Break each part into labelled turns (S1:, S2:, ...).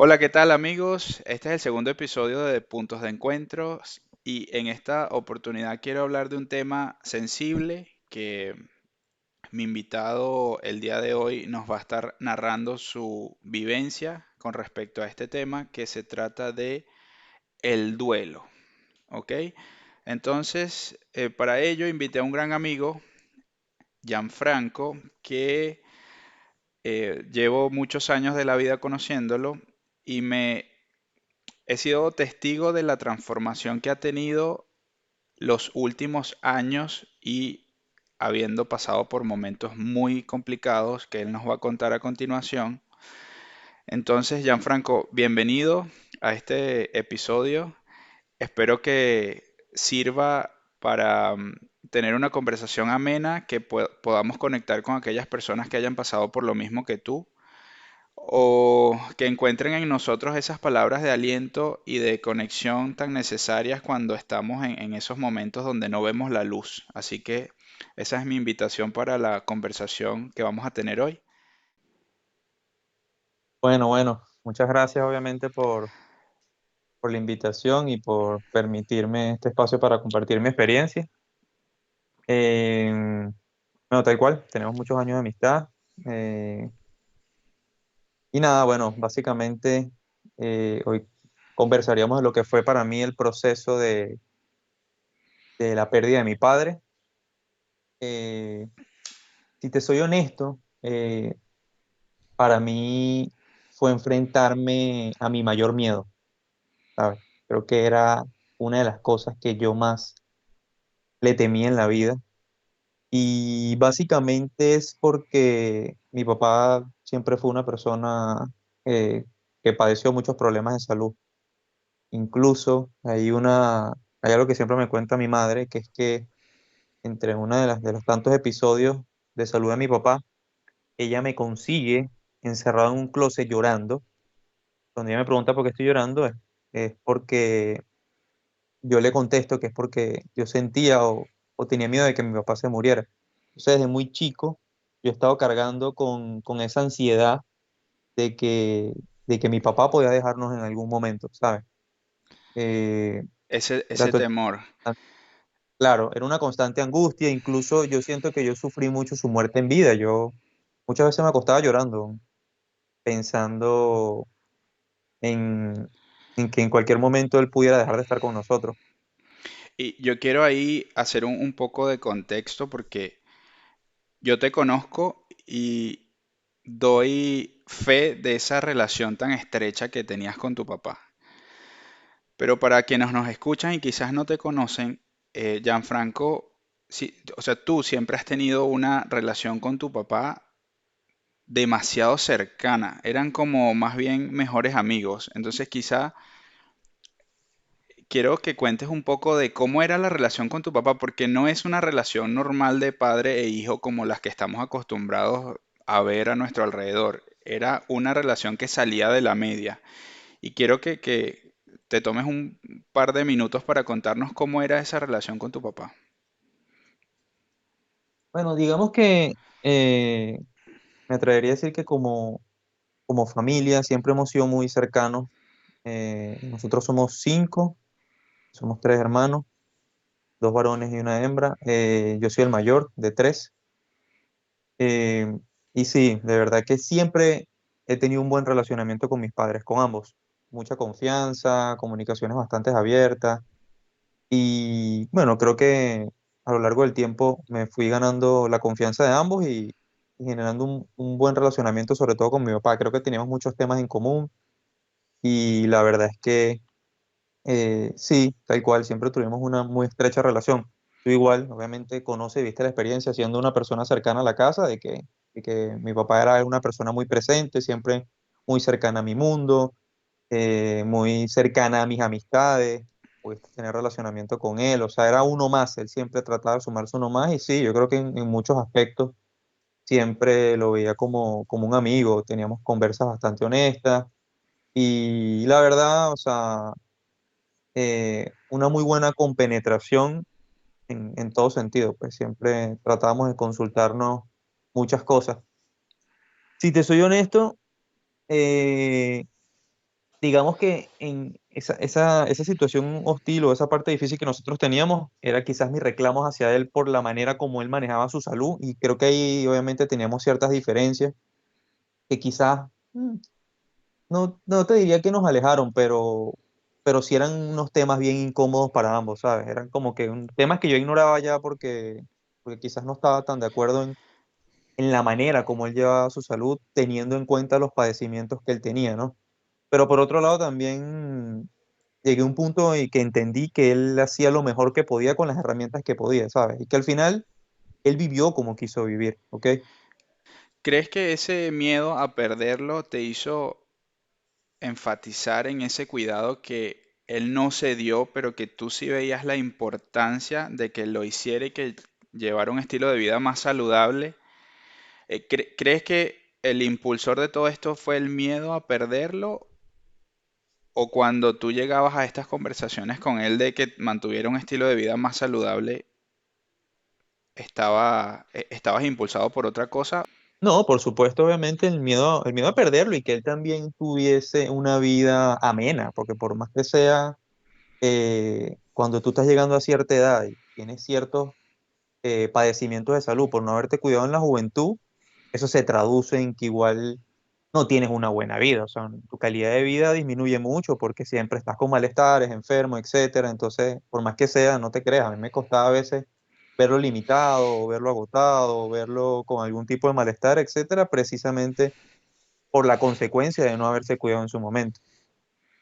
S1: Hola, ¿qué tal amigos? Este es el segundo episodio de Puntos de Encuentros y en esta oportunidad quiero hablar de un tema sensible que mi invitado el día de hoy nos va a estar narrando su vivencia con respecto a este tema que se trata de el duelo, ¿ok? Entonces, para ello invité a un gran amigo, Gianfranco, que llevo muchos años de la vida conociéndolo y me he sido testigo de la transformación que ha tenido los últimos años y habiendo pasado por momentos muy complicados que él nos va a contar a continuación. Entonces, Gianfranco, bienvenido a este episodio. Espero que sirva para tener una conversación amena, que podamos conectar con aquellas personas que hayan pasado por lo mismo que tú o que encuentren en nosotros esas palabras de aliento y de conexión tan necesarias cuando estamos en esos momentos donde no vemos la luz. Así que esa es mi invitación para la conversación que vamos a tener hoy.
S2: Bueno, muchas gracias obviamente por la invitación y por permitirme este espacio para compartir mi experiencia. Eh, bueno, tal cual, tenemos muchos años de amistad. eh, y nada, bueno, básicamente hoy conversaríamos de lo que fue para mí el proceso de la pérdida de mi padre. Eh, si te soy honesto, para mí fue enfrentarme a mi mayor miedo, ¿sabes? Creo que era una de las cosas que yo más le temí en la vida. Y básicamente es porque mi papá siempre fue una persona eh, que padeció muchos problemas de salud. Incluso hay algo que siempre me cuenta mi madre, que es que entre una de los tantos episodios de salud de mi papá, ella me consigue encerrado en un closet llorando. Cuando ella me pregunta por qué estoy llorando, es porque yo le contesto que es porque yo sentía o tenía miedo de que mi papá se muriera. Entonces, desde muy chico, yo he estado cargando con esa ansiedad de que mi papá podía dejarnos en algún momento, ¿sabes? Eh, era
S1: Ese
S2: todo el
S1: temor.
S2: claro, era una constante angustia, incluso yo siento que yo sufrí mucho su muerte en vida. Yo muchas veces me acostaba llorando, pensando en, en que en cualquier momento él pudiera dejar de estar con nosotros.
S1: Y yo quiero ahí hacer un poco de contexto porque yo te conozco y doy fe de esa relación tan estrecha que tenías con tu papá. Pero para quienes nos escuchan y quizás no te conocen, Gianfranco, sí, o sea, tú siempre has tenido una relación con tu papá demasiado cercana. Eran como más bien mejores amigos. Entonces, quizá quiero que cuentes un poco de cómo era la relación con tu papá, porque no es una relación normal de padre e hijo como las que estamos acostumbrados a ver a nuestro alrededor. Era una relación que salía de la media. Y quiero que te tomes un par de minutos para contarnos cómo era esa relación con tu papá.
S2: Bueno, digamos que me atrevería a decir que como familia siempre hemos sido muy cercanos. Nosotros somos cinco, somos tres hermanos, dos varones y una hembra. Yo soy el mayor de tres. Eh, y sí, de verdad que siempre he tenido un buen relacionamiento con mis padres, con ambos. Mucha confianza, comunicaciones bastante abiertas. Y bueno, creo que a lo largo del tiempo me fui ganando la confianza de ambos y generando un buen relacionamiento, sobre todo con mi papá. Creo que teníamos muchos temas en común y la verdad es que sí, tal cual, siempre tuvimos una muy estrecha relación. Tú igual, obviamente, conoces y viste la experiencia siendo una persona cercana a la casa, de que mi papá era una persona muy presente, siempre muy cercana a mi mundo, muy cercana a mis amistades, pudiste tener relacionamiento con él, o sea, era uno más, él siempre trataba de sumarse uno más y sí, yo creo que en muchos aspectos siempre lo veía como un amigo, teníamos conversas bastante honestas y la verdad, o sea una muy buena compenetración en todo sentido, pues siempre tratábamos de consultarnos muchas cosas. Si te soy honesto, eh, digamos que en esa situación hostil o esa parte difícil que nosotros teníamos, era quizás mis reclamos hacia él por la manera como él manejaba su salud, y creo que ahí obviamente teníamos ciertas diferencias que quizás, no te diría que nos alejaron, pero sí eran unos temas bien incómodos para ambos, ¿sabes? Eran como que temas que yo ignoraba ya porque quizás no estaba tan de acuerdo en la manera como él llevaba su salud, teniendo en cuenta los padecimientos que él tenía, ¿no? Pero por otro lado también llegué a un punto en que entendí que él hacía lo mejor que podía con las herramientas que podía, ¿sabes? Y que al final él vivió como quiso vivir, ¿ok?
S1: ¿Crees que ese miedo a perderlo te hizo enfatizar en ese cuidado que él no se dio, pero que tú sí veías la importancia de que lo hiciera y que llevara un estilo de vida más saludable? ¿Crees que el impulsor de todo esto fue el miedo a perderlo? ¿O cuando tú llegabas a estas conversaciones con él de que mantuviera un estilo de vida más saludable, estabas impulsado por otra cosa?
S2: No, por supuesto, obviamente el miedo a perderlo y que él también tuviese una vida amena, porque por más que sea, cuando tú estás llegando a cierta edad y tienes ciertos padecimientos de salud por no haberte cuidado en la juventud, eso se traduce en que igual no tienes una buena vida, o sea, tu calidad de vida disminuye mucho porque siempre estás con malestares, enfermo, etcétera. Entonces, por más que sea, no te creas, a mí me costaba a veces verlo limitado, o verlo agotado, o verlo con algún tipo de malestar, etcétera, precisamente por la consecuencia de no haberse cuidado en su momento.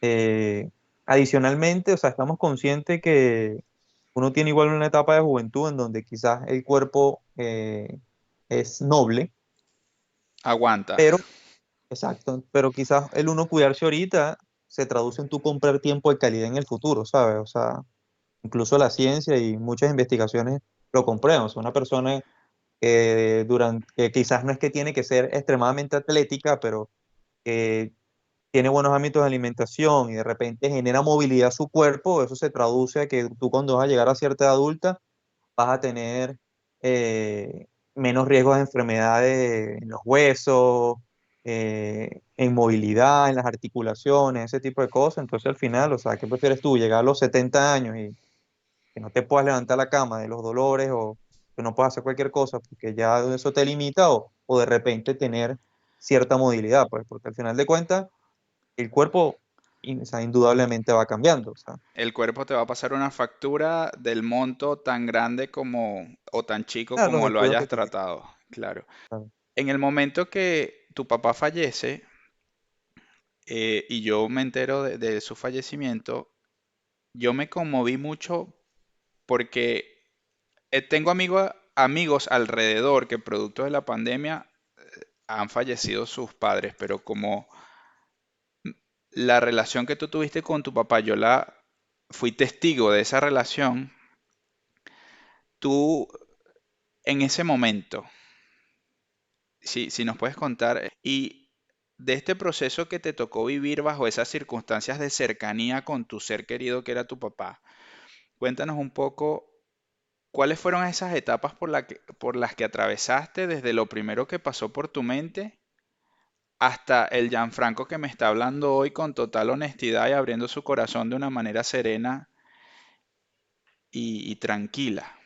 S2: Eh, Adicionalmente, o sea, estamos conscientes que uno tiene igual una etapa de juventud en donde quizás el cuerpo es noble,
S1: Aguanta.
S2: pero, exacto, pero quizás el uno cuidarse ahorita se traduce en tu comprar tiempo de calidad en el futuro, ¿sabes? O sea, incluso la ciencia y muchas investigaciones lo comprueban. O sea, una persona que quizás no es que tiene que ser extremadamente atlética, pero que tiene buenos hábitos de alimentación y de repente genera movilidad a su cuerpo, eso se traduce a que tú cuando vas a llegar a cierta edad adulta vas a tener eh, menos riesgos de enfermedades en los huesos, en movilidad, en las articulaciones, ese tipo de cosas. Entonces al final, o sea, ¿qué prefieres tú? ¿Llegar a los 70 años y que no te puedas levantar la cama de los dolores, o que no puedas hacer cualquier cosa porque ya eso te limita, o de repente tener cierta movilidad? Pues porque al final de cuentas el cuerpo, o sea, indudablemente va cambiando, o sea,
S1: El cuerpo te va a pasar una factura del monto tan grande como o tan chico
S2: los
S1: como lo
S2: descuidos que
S1: hayas
S2: tuviste.
S1: tratado. Claro.
S2: Claro.
S1: En el momento que tu papá fallece, y yo me entero de su fallecimiento, yo me conmoví mucho porque tengo amigos alrededor que producto de la pandemia han fallecido sus padres, pero como la relación que tú tuviste con tu papá, fui testigo de esa relación, tú en ese momento, si nos puedes contar, y de este proceso que te tocó vivir bajo esas circunstancias de cercanía con tu ser querido que era tu papá, cuéntanos un poco cuáles fueron esas etapas por las que atravesaste desde lo primero que pasó por tu mente hasta el Gianfranco que me está hablando hoy con total honestidad y abriendo su corazón de una manera serena y tranquila.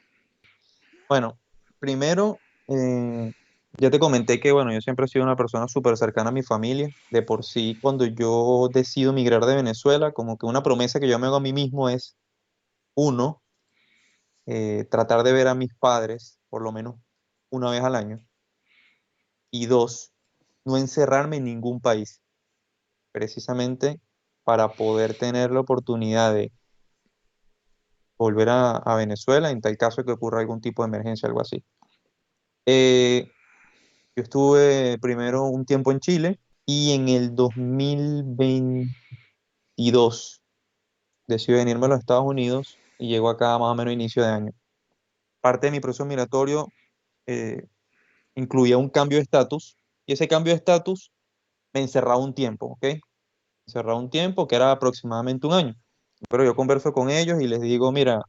S2: Bueno, primero, ya te comenté que, bueno, yo siempre he sido una persona súper cercana a mi familia. De por sí, cuando yo decido migrar de Venezuela, como que una promesa que yo me hago a mí mismo es, uno, tratar de ver a mis padres por lo menos una vez al año, y dos, no encerrarme en ningún país, precisamente para poder tener la oportunidad de volver a Venezuela en tal caso que ocurra algún tipo de emergencia, algo así. Eh, yo estuve primero un tiempo en Chile y en el 2022 decidí venirme a los Estados Unidos y llego acá más o menos a inicio de año. Parte de mi proceso migratorio eh, incluía un cambio de estatus, y ese cambio de estatus me encerraba un tiempo, ¿ok? Me encerraba un tiempo que era aproximadamente un año. Pero yo converso con ellos y les digo, mira,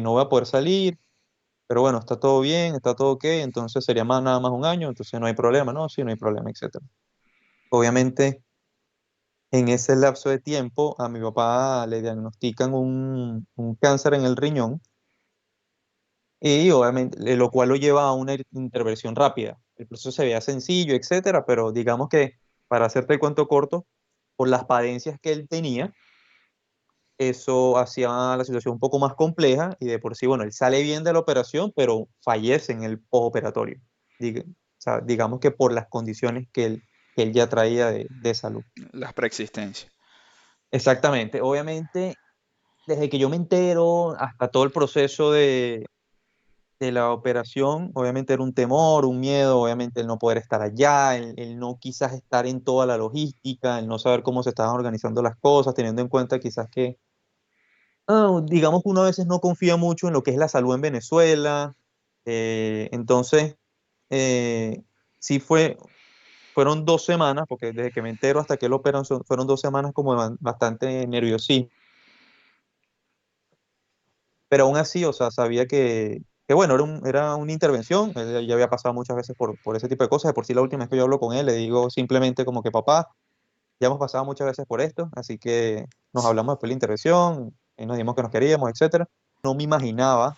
S2: no voy a poder salir, pero bueno, está todo bien, está todo ok, entonces sería más, nada más un año, entonces no hay problema, no, sí, no hay problema, etcétera. Obviamente, En ese lapso de tiempo, a mi papá le diagnostican un cáncer en el riñón y obviamente, lo cual lo lleva a una intervención rápida. El proceso se veía sencillo, etcétera, pero digamos que, para hacerte el cuento corto, por las padecias que él tenía, eso hacía la situación un poco más compleja y de por sí, bueno, él sale bien de la operación, pero fallece en el postoperatorio. O sea, digamos que por las condiciones que él ya traía de salud.
S1: Las preexistencias.
S2: Exactamente. Obviamente, desde que yo me entero hasta todo el proceso de la operación, obviamente era un temor, un miedo, obviamente el no poder estar allá, el no quizás estar en toda la logística, el no saber cómo se estaban organizando las cosas, teniendo en cuenta quizás que, digamos que uno a veces no confía mucho en lo que es la salud en Venezuela. Entonces, eh, sí fueron 2 semanas, porque desde que me entero hasta que lo operan fueron 2 semanas como de bastante nerviosismo. Pero aún así, o sea, sabía que bueno, era una intervención. Él ya había pasado muchas veces por ese tipo de cosas. De por sí, la última vez que yo hablo con él, le digo simplemente como que, papá, ya hemos pasado muchas veces por esto, así que nos hablamos después de la intervención, y nos dijimos que nos queríamos, etcétera. No me imaginaba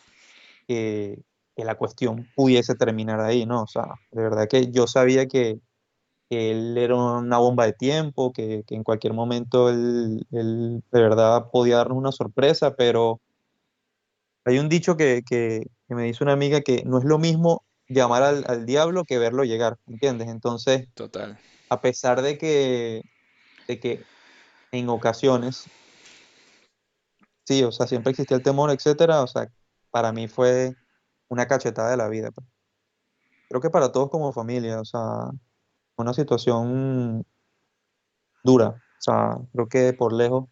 S2: que la cuestión pudiese terminar ahí, ¿no? O sea, de verdad que yo sabía que él era una bomba de tiempo, que en cualquier momento él de verdad podía darnos una sorpresa, pero hay un dicho que me dice una amiga, que no es lo mismo llamar al diablo que verlo llegar, ¿entiendes? Entonces,
S1: Total.
S2: a pesar de que en ocasiones, sí, o sea, siempre existía el temor, etcétera, o sea, para mí fue una cachetada de la vida, pues. Creo que para todos como familia, o sea, una situación dura, o sea, creo que por lejos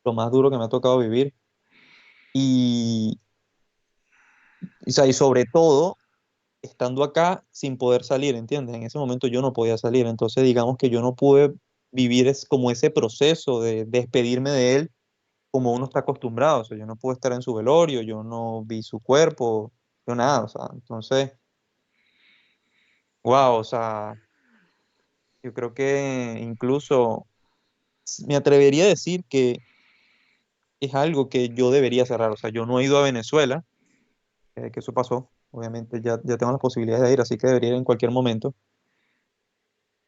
S2: lo más duro que me ha tocado vivir y, o sea, y sobre todo estando acá sin poder salir, ¿entiendes? En ese momento yo no podía salir, entonces digamos que yo no pude vivir como ese proceso de despedirme de él como uno está acostumbrado, o sea, yo no pude estar en su velorio, yo no vi su cuerpo, yo nada, o sea, entonces, wow, o sea, yo creo que incluso me atrevería a decir que es algo que yo debería cerrar, o sea, yo no he ido a Venezuela, que eso pasó, obviamente ya tengo las posibilidades de ir, así que debería ir en cualquier momento,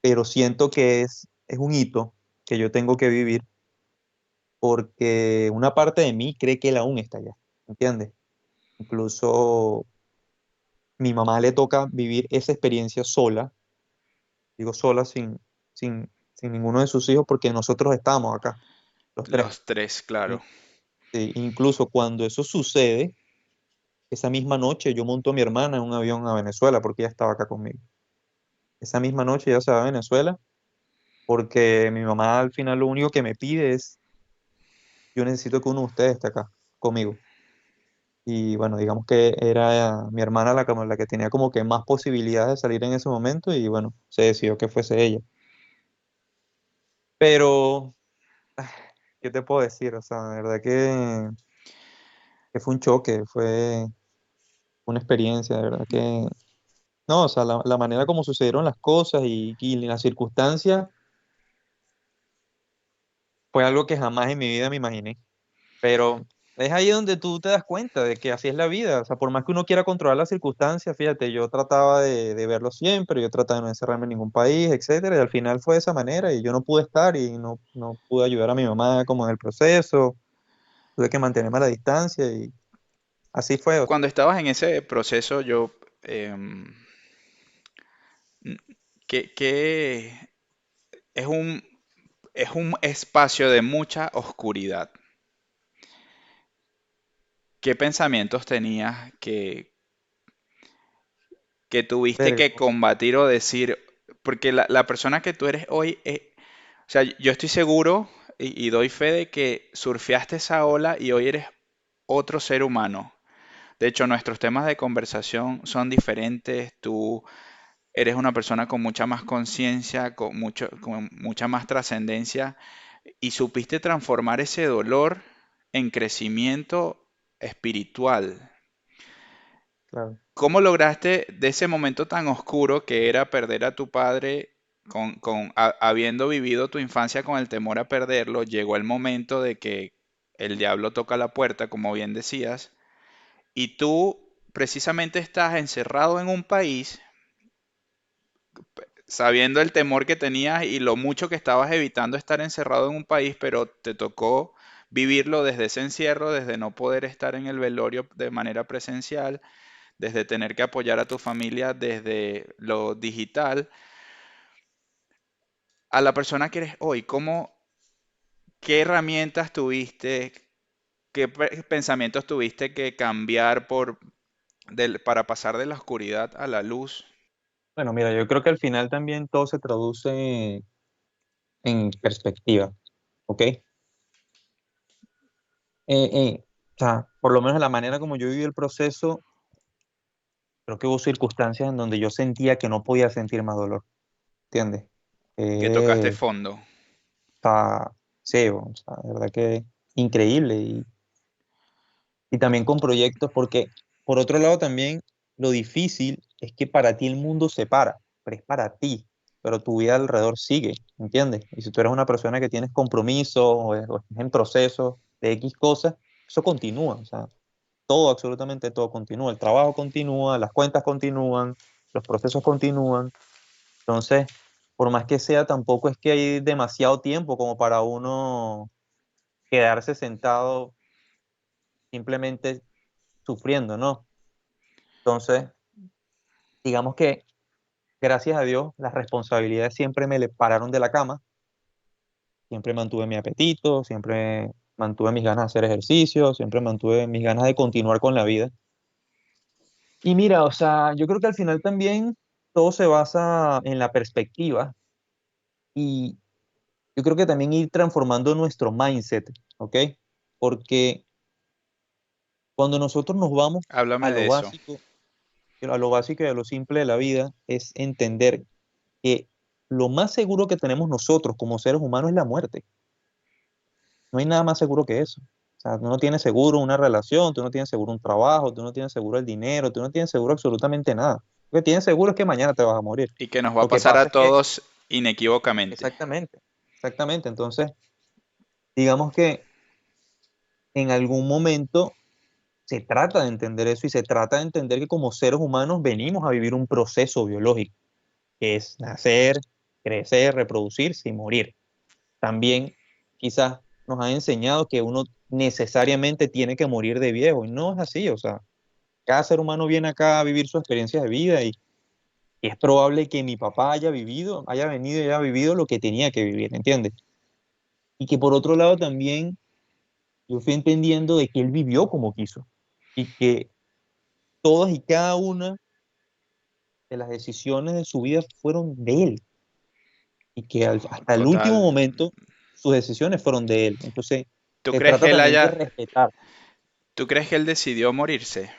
S2: pero siento que es un hito que yo tengo que vivir porque una parte de mí cree que él aún está allá, ¿entiendes? Incluso mi mamá le toca vivir esa experiencia sola, digo sola sin ninguno de sus hijos porque nosotros estamos acá, los tres.
S1: Los tres, claro.
S2: Y- sí, incluso cuando eso sucede, esa misma noche yo monto a mi hermana en un avión a Venezuela porque ella estaba acá conmigo. Esa misma noche ella se va a Venezuela porque mi mamá al final lo único que me pide es: yo necesito que uno de ustedes esté acá conmigo. Y bueno, digamos que era mi hermana la que tenía como que más posibilidades de salir en ese momento y bueno, se decidió que fuese ella. Pero, ¿qué te puedo decir? O sea, de verdad que fue un choque, fue una experiencia, de verdad que... No, o sea, la manera como sucedieron las cosas y las circunstancias fue algo que jamás en mi vida me imaginé. Pero es ahí donde tú te das cuenta de que así es la vida. O sea, por más que uno quiera controlar las circunstancias, fíjate, yo trataba de verlo siempre, yo trataba de no encerrarme en ningún país, etcétera, y al final fue de esa manera y yo no pude estar y no pude ayudar a mi mamá como en el proceso, tuve que mantenerme a la distancia y así fue. O sea,
S1: Cuando estabas en ese proceso, em, que es es un espacio de mucha oscuridad. ¿Qué pensamientos tenías que tuviste
S2: verga,
S1: que combatir o decir? Porque la persona que tú eres hoy, o sea, yo estoy seguro y doy fe de que surfeaste esa ola y hoy eres otro ser humano. De hecho, nuestros temas de conversación son diferentes. Tú eres una persona con mucha más conciencia, con mucha más trascendencia y supiste transformar ese dolor en crecimiento espiritual.
S2: claro.
S1: ¿Cómo lograste de ese momento tan oscuro que era perder a tu padre? habiendo vivido tu infancia con el temor a perderlo, llegó el momento de que el diablo toca la puerta, como bien decías, y tú precisamente estás encerrado en un país, sabiendo el temor que tenías y lo mucho que estabas evitando estar encerrado en un país, pero te tocó vivirlo desde ese encierro, desde no poder estar en el velorio de manera presencial, desde tener que apoyar a tu familia desde lo digital, a la persona que eres hoy. ¿Qué herramientas tuviste, qué pensamientos tuviste que cambiar para pasar de la oscuridad a la luz?
S2: Bueno, mira, yo creo que al final también todo se traduce en perspectiva, ¿ok? O sea, por lo menos la manera como yo viví el proceso, creo que hubo circunstancias en donde yo sentía que no podía sentir más dolor, ¿entiendes?
S1: Que tocaste
S2: Eh,
S1: fondo.
S2: Está, sí, o sea, de verdad que increíble y también con proyectos, porque por otro lado también lo difícil es que para ti el mundo se para, pero es para ti, pero tu vida alrededor sigue, ¿entiendes? Y si tú eres una persona que tienes compromiso o estás en proceso de X cosas, eso continúa, o sea, todo, absolutamente todo continúa, el trabajo continúa, las cuentas continúan, los procesos continúan, entonces, por más que sea, tampoco es que hay demasiado tiempo como para uno quedarse sentado simplemente sufriendo, ¿no? Entonces, digamos que gracias a Dios las responsabilidades siempre me le pararon de la cama, siempre mantuve mi apetito, siempre mantuve mis ganas de hacer ejercicio, siempre mantuve mis ganas de continuar con la vida. Y mira, o sea, yo creo que al final también todo se basa en la perspectiva y yo creo que también ir transformando nuestro mindset, ¿ok? Porque cuando nosotros nos vamos
S1: Háblame
S2: a lo
S1: de eso.
S2: básico, a lo básico y a lo simple de la vida, es entender que lo más seguro que tenemos nosotros como seres humanos es la muerte. No hay nada más seguro que eso. O sea, tú no tienes seguro una relación, tú no tienes seguro un trabajo, tú no tienes seguro el dinero, tú no tienes seguro absolutamente nada. Lo que tienes seguro es que mañana te vas a morir.
S1: Y que nos va a
S2: Lo que
S1: pasar
S2: pasa
S1: a
S2: es que,
S1: todos inequívocamente.
S2: exactamente, exactamente. Entonces, digamos que en algún momento se trata de entender eso y se trata de entender que como seres humanos venimos a vivir un proceso biológico, que es nacer, crecer, reproducirse y morir. También quizás nos han enseñado que uno necesariamente tiene que morir de viejo y no es así, o sea, cada ser humano viene acá a vivir su experiencia de vida y es probable que mi papá haya vivido, haya venido y haya vivido lo que tenía que vivir, ¿entiendes? Y que por otro lado también yo fui entendiendo de que él vivió como quiso y que todas y cada una de las decisiones de su vida fueron de él y que hasta el último
S1: Total.
S2: momento sus decisiones fueron de él. Entonces,
S1: ¿Tú
S2: se
S1: crees
S2: trata
S1: que él
S2: también de
S1: haya,
S2: respetar.
S1: tú crees que él decidió morirse?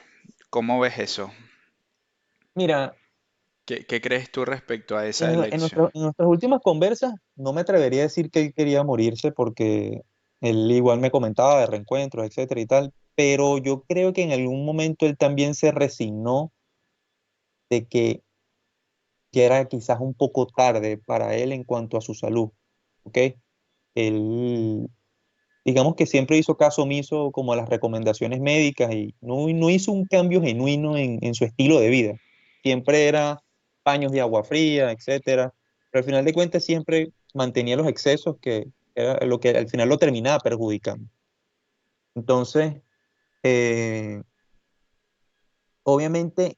S1: ¿Cómo ves eso?
S2: Mira,
S1: ¿Qué crees tú respecto a esa
S2: en
S1: elección?
S2: nuestras últimas conversas no me atrevería a decir que él quería morirse porque él igual me comentaba de reencuentros, etcétera y tal, pero yo creo que en algún momento él también se resignó de que ya era quizás un poco tarde para él en cuanto a su salud, ¿ok? Él, digamos que siempre hizo caso omiso como a las recomendaciones médicas y no hizo un cambio genuino en su estilo de vida. Siempre era baños de agua fría, etcétera. Pero al final de cuentas siempre mantenía los excesos que era lo que al final lo terminaba perjudicando. Entonces, eh, obviamente,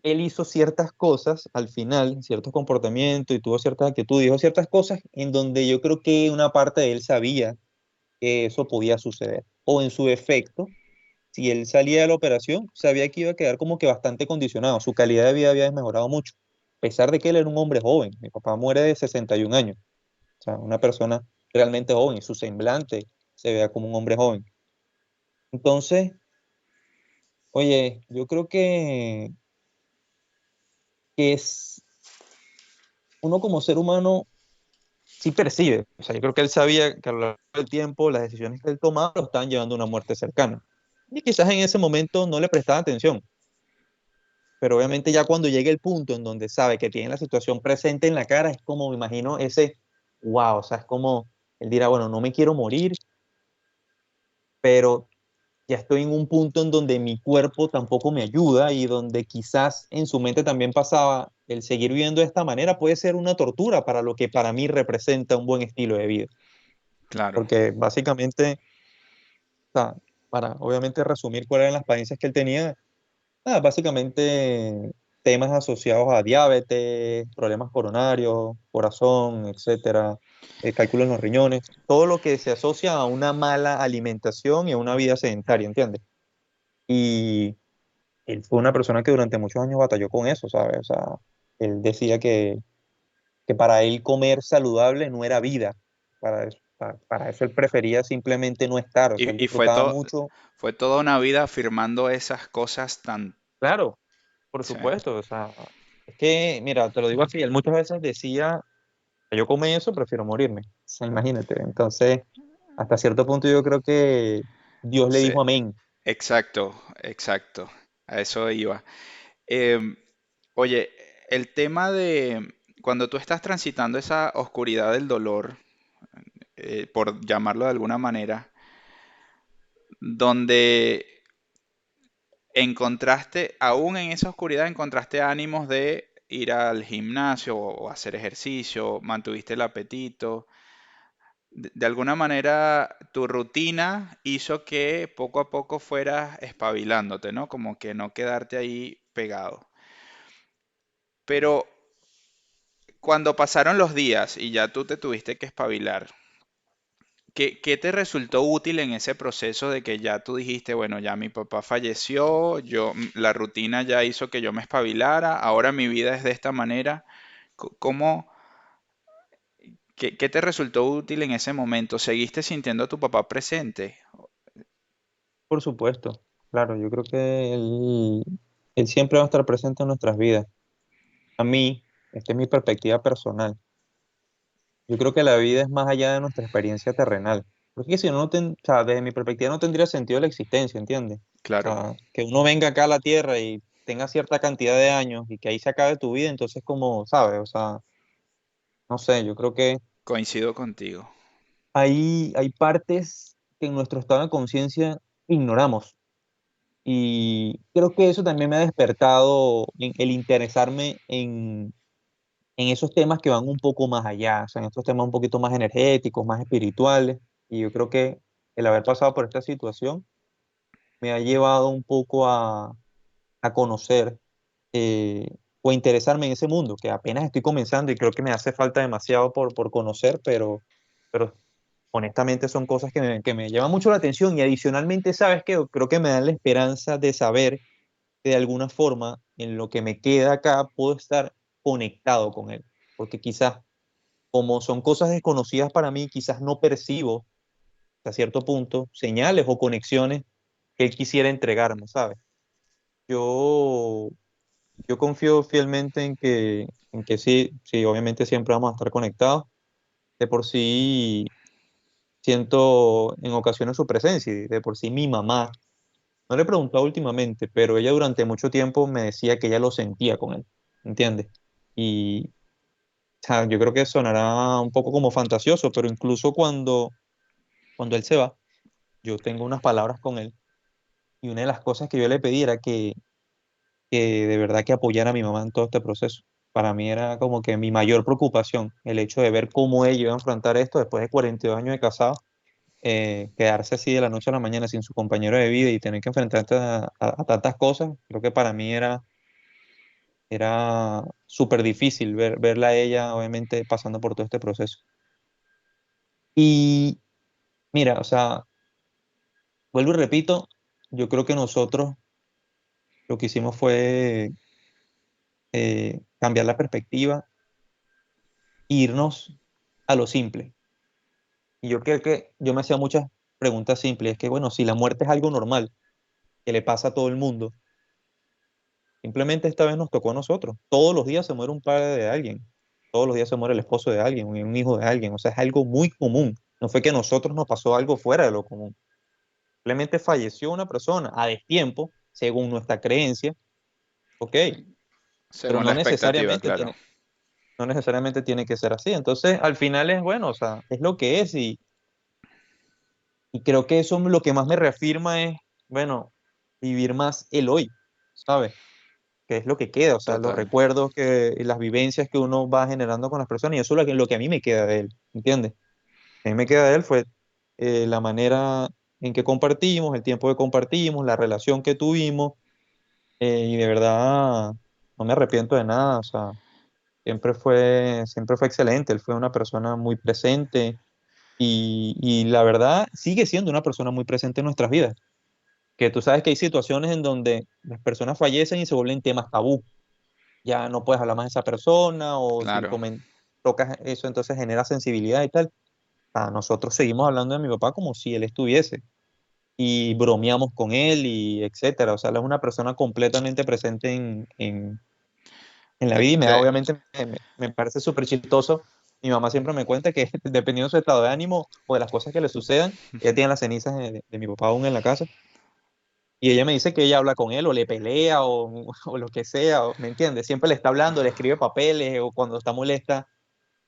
S2: él hizo ciertas cosas al final, ciertos comportamientos y tuvo ciertas actitudes, dijo ciertas cosas en donde yo creo que una parte de él sabía que eso podía suceder. O en su efecto, si él salía de la operación, sabía que iba a quedar como que bastante condicionado. Su calidad de vida había desmejorado mucho, a pesar de que él era un hombre joven. Mi papá muere de 61 años, o sea, una persona realmente joven y su semblante se vea como un hombre joven. Entonces, oye, yo creo que es uno como ser humano sí percibe. O sea, yo creo que él sabía que a lo largo del tiempo las decisiones que él tomaba lo estaban llevando a una muerte cercana. Y quizás en ese momento no le prestaba atención. pero obviamente ya cuando llegue el punto en donde sabe que tiene la situación presente en la cara, es como, me imagino, ese, wow, o sea, es como, él dirá, bueno, no me quiero morir, pero ya estoy en un punto en donde mi cuerpo tampoco me ayuda y donde quizás en su mente también pasaba el seguir viviendo de esta manera puede ser una tortura para lo que para mí representa un buen estilo de vida.
S1: Claro.
S2: Porque básicamente, o sea, para obviamente resumir cuáles eran las padecencias que él tenía, básicamente temas asociados a diabetes, problemas coronarios, corazón, etcétera, cálculos en los riñones, todo lo que se asocia a una mala alimentación y a una vida sedentaria, ¿entiendes? Y él fue una persona que durante muchos años batalló con eso, ¿sabes? O sea, él decía que para él comer saludable no era vida, para eso él prefería simplemente no estar, o sea, él
S1: Y
S2: disfrutaba mucho,
S1: fue toda una vida afirmando esas cosas tan...
S2: claro, por
S1: Sí,
S2: supuesto, o sea, es que, mira, te lo digo así, él muchas veces decía, yo come eso, prefiero morirme, o sea, imagínate, entonces, hasta cierto punto yo creo que Dios le
S1: sí,
S2: dijo amén.
S1: exacto, exacto. A eso iba. Em, Oye, el tema de cuando tú estás transitando esa oscuridad del dolor, por llamarlo de alguna manera, donde encontraste, aún en esa oscuridad, encontraste ánimos de ir al gimnasio o hacer ejercicio, mantuviste el apetito. De alguna manera, tu rutina hizo que poco a poco fueras espabilándote, ¿no? Como que no quedarte ahí pegado. Pero cuando pasaron los días y ya tú te tuviste que espabilar, ¿qué te resultó útil en ese proceso de que ya tú dijiste, bueno, ya mi papá falleció, la rutina ya hizo que yo me espabilara, ahora mi vida es de esta manera? ¿Cómo, qué te resultó útil en ese momento? ¿Seguiste sintiendo a tu papá presente?
S2: Por supuesto, claro, yo creo que él siempre va a estar presente en nuestras vidas. A mí, esta es mi perspectiva personal. Yo creo que la vida es más allá de nuestra experiencia terrenal. Porque si no, o sea, desde mi perspectiva no tendría sentido la existencia, ¿entiendes? O
S1: Claro,
S2: sea, que uno venga acá a la Tierra y tenga cierta cantidad de años y que ahí se acabe tu vida, entonces como, ¿sabes? O sea, no sé, yo creo que
S1: coincido contigo.
S2: hay partes que en nuestro estado de conciencia ignoramos. Y creo que eso también me ha despertado el interesarme en esos temas que van un poco más allá, o sea, en estos temas un poquito más energéticos, más espirituales. Y yo creo que el haber pasado por esta situación me ha llevado un poco a conocer o a interesarme en ese mundo, que apenas estoy comenzando y creo que me hace falta demasiado por conocer, pero honestamente son cosas que me llaman mucho la atención y adicionalmente, ¿sabes qué? Creo que me dan la esperanza de saber que de alguna forma en lo que me queda acá puedo estar conectado con él, porque quizás como son cosas desconocidas para mí, quizás no percibo hasta cierto punto señales o conexiones que él quisiera entregarme, ¿sabes? Yo, yo confío fielmente en que sí, sí, obviamente siempre vamos a estar conectados. De por sí siento en ocasiones su presencia, y de por sí mi mamá, no le he preguntado últimamente, pero ella durante mucho tiempo me decía que ella lo sentía con él, ¿entiendes? Y o sea, yo creo que sonará un poco como fantasioso, pero incluso cuando él se va, yo tengo unas palabras con él y una de las cosas que yo le pedí era que de verdad que apoyara a mi mamá en todo este proceso. Para mí era como que mi mayor preocupación, el hecho de ver cómo ella iba a enfrentar esto después de 42 años de casado, quedarse así de la noche a la mañana sin su compañero de vida y tener que enfrentarse a tantas cosas, creo que para mí era súper difícil verla a ella, obviamente, pasando por todo este proceso. Y mira, o sea, vuelvo y repito, yo creo que nosotros lo que hicimos fue cambiar la perspectiva, e irnos a lo simple. Y yo creo que yo me hacía muchas preguntas simples. Es que, bueno, si la muerte es algo normal, que le pasa a todo el mundo, simplemente esta vez nos tocó a nosotros. Todos los días se muere un padre de alguien, todos los días se muere el esposo de alguien, un hijo de alguien. O sea, es algo muy común. No fue que a nosotros nos pasó algo fuera de lo común. Simplemente falleció una persona a destiempo, según nuestra creencia, ok, pero
S1: según la expectativa, claro.
S2: no necesariamente tiene que ser así. Entonces, al final es bueno, o sea, es lo que es y creo que eso lo que más me reafirma es, bueno, vivir más el hoy, ¿sabes? Que es lo que queda, o sea, los
S1: Total.
S2: recuerdos y las vivencias que uno va generando con las personas y eso es lo que a mí me queda de él, ¿entiendes? A mí me queda de él fue la manera en que compartimos, el tiempo que compartimos, la relación que tuvimos y de verdad no me arrepiento de nada, o sea, siempre fue excelente, él fue una persona muy presente y la verdad sigue siendo una persona muy presente en nuestras vidas, que tú sabes que hay situaciones en donde las personas fallecen y se vuelven temas tabú, ya no puedes hablar más de esa persona o si
S1: Claro.
S2: tocas eso entonces genera sensibilidad y tal. Nosotros seguimos hablando de mi papá como si él estuviese y bromeamos con él y etcétera. O sea, él es una persona completamente presente en la
S1: De,
S2: vida y
S1: de-
S2: obviamente me parece súper chistoso. Mi mamá siempre me cuenta que dependiendo de su estado de ánimo o de las cosas que le sucedan, ella tiene las cenizas de mi papá aún en la casa y ella me dice que ella habla con él o le pelea o lo que sea, ¿me entiendes? Siempre le está hablando, le escribe papeles o cuando está molesta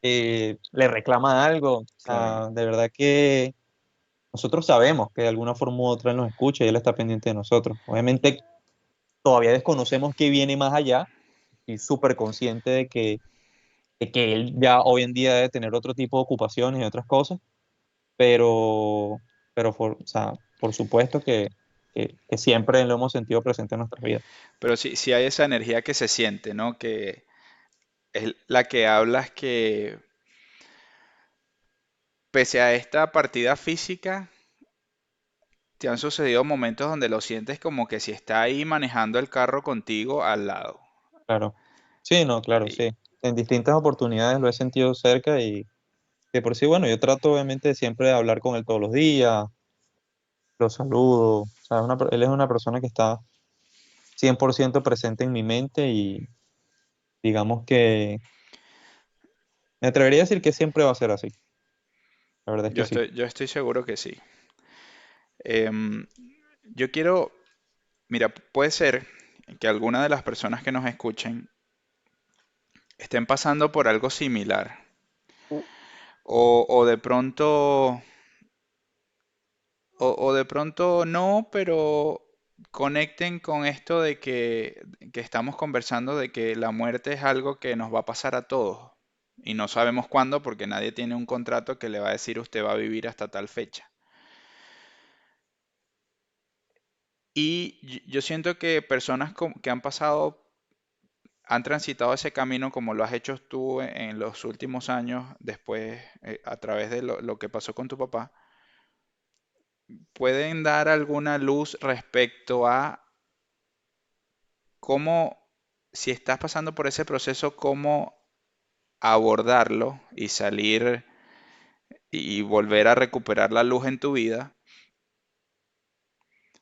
S2: le reclama algo. O
S1: claro.
S2: sea, de verdad que nosotros sabemos que de alguna forma u otra él nos escucha y él está pendiente de nosotros. Obviamente todavía desconocemos qué viene más allá y súper consciente de que él ya hoy en día debe tener otro tipo de ocupaciones y otras cosas, pero, o sea, por supuesto que siempre lo hemos sentido presente en nuestras vidas.
S1: Pero sí, sí hay esa energía que se siente, ¿no? Que es la que hablas que pese a esta partida física, te han sucedido momentos donde lo sientes como que si está ahí manejando el carro contigo al lado.
S2: Claro. Sí, no, claro,
S1: Y
S2: sí. En distintas oportunidades lo he sentido cerca y de por sí, bueno, yo trato obviamente siempre de hablar con él todos los días, lo saludo. O sea, él es una persona que está 100% presente en mi mente y digamos que me atrevería a decir que siempre va a ser así. La verdad es que sí.
S1: yo estoy seguro que sí. Em, yo quiero, mira, puede ser que alguna de las personas que nos escuchen estén pasando por algo similar. O de pronto, o de pronto no, pero conecten con esto de que estamos conversando de que la muerte es algo que nos va a pasar a todos. Y no sabemos cuándo porque nadie tiene un contrato que le va a decir usted va a vivir hasta tal fecha. Y yo siento que personas que han pasado, han transitado ese camino como lo has hecho tú en los últimos años, después, a través de lo que pasó con tu papá, pueden dar alguna luz respecto a cómo, si estás pasando por ese proceso, cómo abordarlo y salir y volver a recuperar la luz en tu vida.